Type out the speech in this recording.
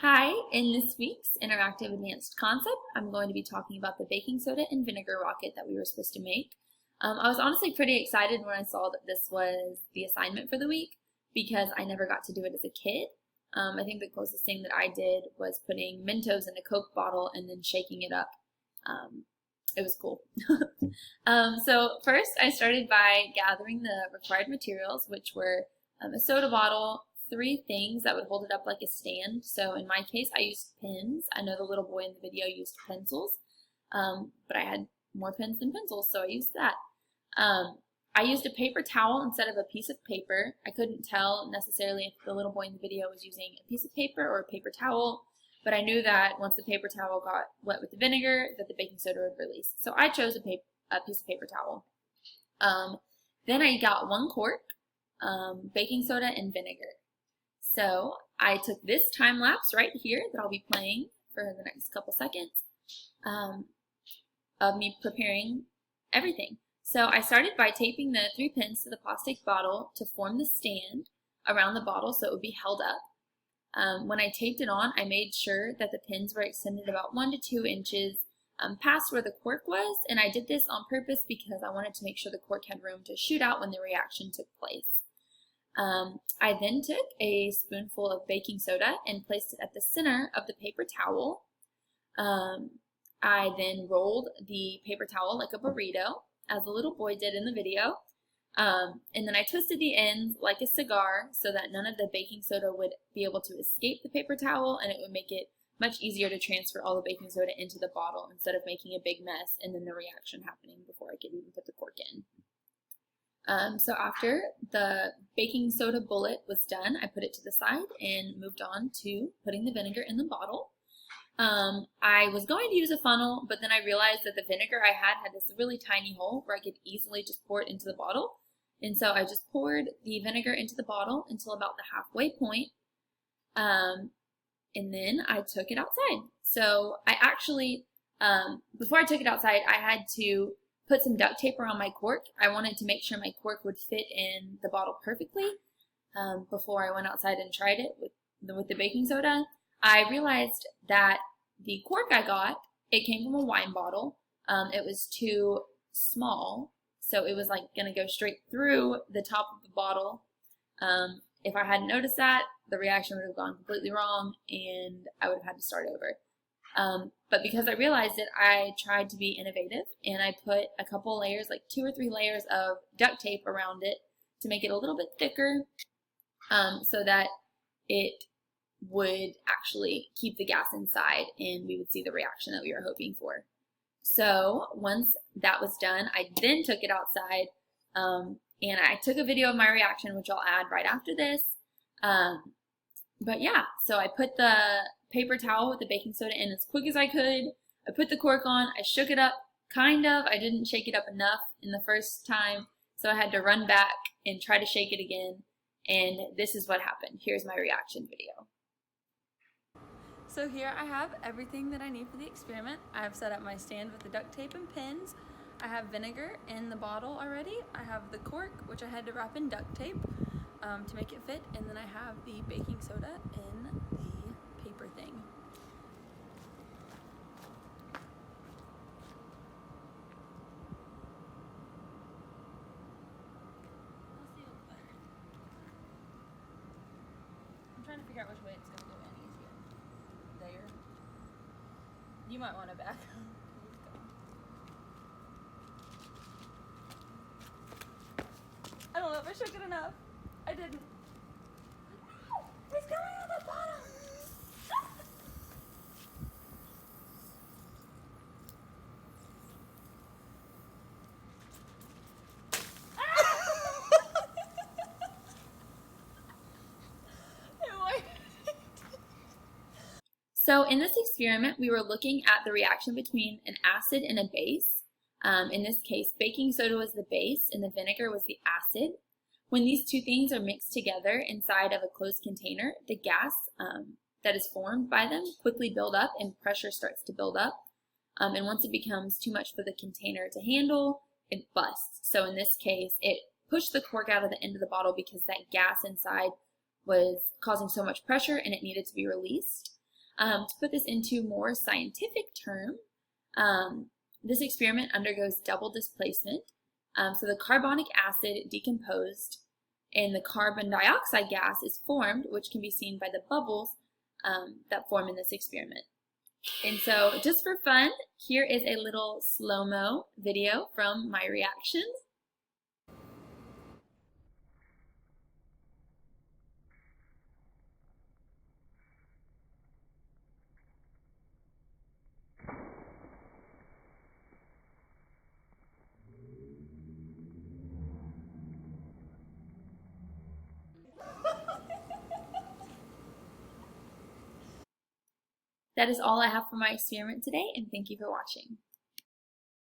Hi, in this week's Interactive Advanced Concept, I'm going to be talking about the baking soda and vinegar rocket that we were supposed to make. I was honestly pretty excited when I saw that this was the assignment for the week because I never got to do it as a kid. I think the closest thing that I did was putting Mentos in a Coke bottle and then shaking it up. It was cool. So first I started by gathering the required materials, which were a soda bottle, 3 things that would hold it up like a stand. So in my case, I used pens. I know the little boy in the video used pencils, but I had more pens than pencils, so I used that. I used a paper towel instead of a piece of paper. I couldn't tell necessarily if the little boy in the video was using a piece of paper or a paper towel, but I knew that once the paper towel got wet with the vinegar, that the baking soda would release. So I chose a piece of paper towel. Then I got 1 cork, baking soda, and vinegar. So I took this time lapse right here that I'll be playing for the next couple seconds of me preparing everything. So I started by taping the 3 pins to the plastic bottle to form the stand around the bottle so it would be held up. When I taped it on, I made sure that the pins were extended about 1 to 2 inches past where the cork was, and I did this on purpose because I wanted to make sure the cork had room to shoot out when the reaction took place. I then took a spoonful of baking soda and placed it at the center of the paper towel. I then rolled the paper towel like a burrito, as the little boy did in the video. And then I twisted the ends like a cigar so that none of the baking soda would be able to escape the paper towel, and it would make it much easier to transfer all the baking soda into the bottle instead of making a big mess and then the reaction happening before I could even put the cork in. So after the baking soda bullet was done, I put it to the side and moved on to putting the vinegar in the bottle. I was going to use a funnel, but then I realized that the vinegar I had this really tiny hole where I could easily just pour it into the bottle. And so I just poured the vinegar into the bottle until about the halfway point. And then I took it outside. So I actually, before I took it outside, I had to put some duct tape around my cork. I wanted to make sure my cork would fit in the bottle perfectly before I went outside and tried it with the baking soda. I realized that the cork I got, it came from a wine bottle. It was too small, so it was like going to go straight through the top of the bottle. If I hadn't noticed that, the reaction would have gone completely wrong and I would have had to start over. But because I realized it, I tried to be innovative and I put a couple layers, like 2 or 3 layers of duct tape around it to make it a little bit thicker so that it would actually keep the gas inside and we would see the reaction that we were hoping for. So once that was done, I then took it outside and I took a video of my reaction, which I'll add right after this. But yeah, so I put the paper towel with the baking soda in as quick as I could. I put the cork on, I shook it up, kind of. I didn't shake it up enough in the first time, so I had to run back and try to shake it again. And this is what happened. Here's my reaction video. So here I have everything that I need for the experiment. I have set up my stand with the duct tape and pins. I have vinegar in the bottle already. I have the cork, which I had to wrap in duct tape to make it fit, and then I have the baking soda in the paper thing. I'm trying to figure out which way it's going to go in easier. There. You might want to back up. I don't know if I shook it enough. I didn't. No! It's coming out the bottom! So in this experiment, we were looking at the reaction between an acid and a base. In this case, baking soda was the base and the vinegar was the acid. When these 2 things are mixed together inside of a closed container, the gas that is formed by them quickly build up and pressure starts to build up. And once it becomes too much for the container to handle, it busts. So in this case, it pushed the cork out of the end of the bottle because that gas inside was causing so much pressure and it needed to be released. To put this into more scientific term, this experiment undergoes double displacement. So the carbonic acid decomposed and the carbon dioxide gas is formed, which can be seen by the bubbles that form in this experiment. And so just for fun, here is a little slow-mo video from my reaction. That is all I have for my experiment today, and thank you for watching.